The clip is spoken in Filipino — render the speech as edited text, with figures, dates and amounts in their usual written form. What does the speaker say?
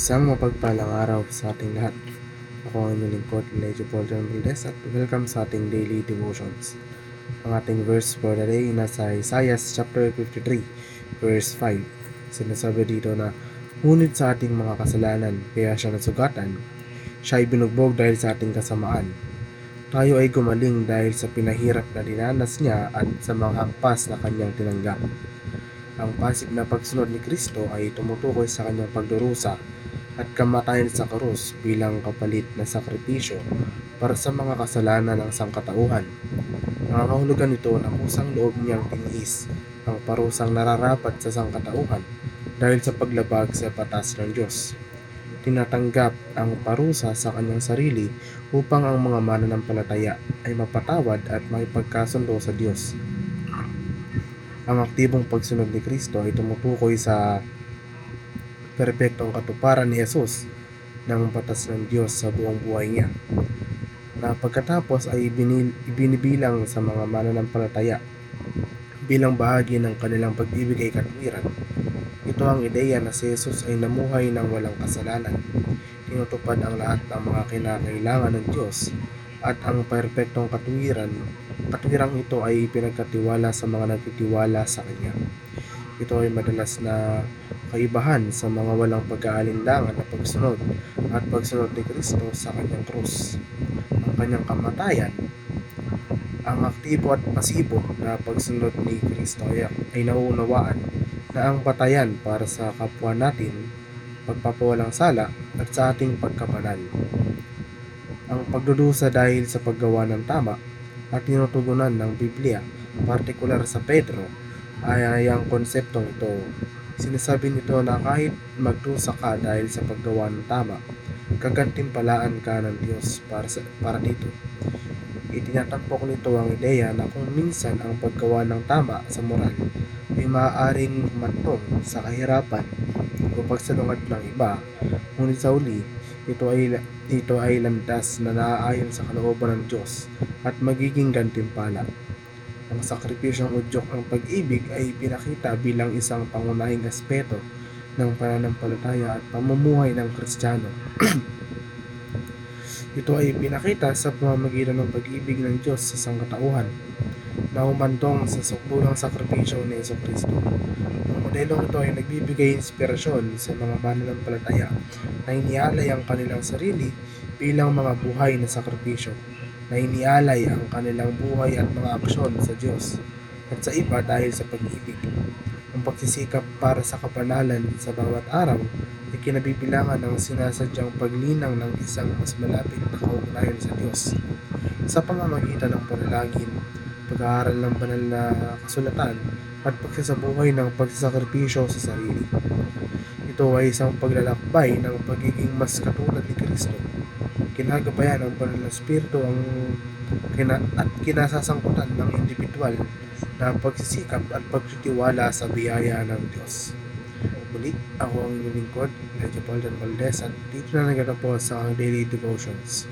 Isang mapagpalang araw sa ating lahat. Ako ang inyong lingkod, Lejo Polton Valdez, at welcome sa ating daily devotions. Ang ating verse for the day nasa Isaiah chapter 53, verse 5. Sinasabi dito na, ngunit sa ating mga kasalanan, kaya siya nasugatan. Siya ay binugbog dahil sa ating kasamaan. Tayo ay gumaling dahil sa pinahirap na dinanas niya at sa mga hampas na kanyang tinanggap. Ang pasig na pagsunod ni Kristo ay tumutukoy sa kanyang pagdurusa at kamatayan sa krus bilang kapalit na sakripisyo para sa mga kasalanan ng sangkatauhan. Nangangahulugan ito na kusang loob niyang tiniis ang parusang nararapat sa sangkatauhan dahil sa paglabag sa batas ng Diyos. Tinatanggap ang parusa sa kanyang sarili upang ang mga mananampalataya ay mapatawad at makipagkasundo sa Diyos. Ang aktibong pagsunod ni Kristo ay tumutukoy sa perpektong katuparan ni Jesus ng batas ng Diyos sa buong buhay niya, na pagkatapos ay ibinibilang sa mga mananampalataya bilang bahagi ng kanilang pag-ibig ay katwiran. Ito ang ideya na si Jesus ay namuhay ng walang kasalanan, tinutupad ang lahat ng mga kinakailangan ng Diyos, at ang perpektong katwirang ito ay pinagkatiwala sa mga nagtitiwala sa Kanya. Ito ay madalas na kaibahan sa mga walang pag-aalinlangan na pagsunod at pagsunod ni Kristo sa Kanyang krus. Ang Kanyang kamatayan, ang aktibo at pasibo na pagsunod ni Kristo ay nauunawaan na ang patayan para sa kapwa natin, pagpapawalang sala at sa ating pagkabanal. Ang pagdudusa dahil sa paggawa ng tama at tinutugunan ng Biblia, partikular sa Pedro, ay ang konseptong ito. Sinasabi nito na kahit magdusa ka dahil sa paggawa ng tama, gagantimpalaan ka ng Diyos para dito. Itinatampok nito ang ideya na kung minsan ang paggawa ng tama sa moral ay maaaring humantong sa kahirapan o pagsalungat ng iba, ngunit sa uli, ito ay landas na naaayon sa kalooban ng Diyos at magiging gantimpala. Ang sakripisyong udyok ng pag-ibig ay pinakita bilang isang pangunahing aspeto ng pananampalataya at pamumuhay ng Kristiyano. Ito ay pinakita sa pamamagitan ng pag-ibig ng Diyos sa sangkatauhan na humantong sa sukdulang sakripisyo ni Jesucristo. Ang modelong ito ay nagbibigay inspirasyon sa mga mananampalataya na inialay ang kanilang sarili bilang mga buhay na sakripisyo, na inialay ang kanilang buhay at mga aksyon sa Diyos at sa iba dahil sa pag-ibig. Ang pagsisikap para sa kapanalan sa bawat araw ay kinabibilangan ng sinasadyang paglinang ng isang mas malapit na kaugnayan sa Diyos sa pamamagitan ng panalangin, pag-aaral ng banal na kasulatan at pagsasabuhay ng pagsasakripisyo sa sarili. Ito ay isang paglalakbay ng pagiging mas katulad ni Kristo. Kinagabayan ng banal na espiritu at kinasasangkutan ng individual na pagsisikap at pagtitiwala sa biyaya ng Diyos. Muli, ako ang inyong lingkod, Lejo Polton Valdez, at dito na nagtatapos sa daily devotions.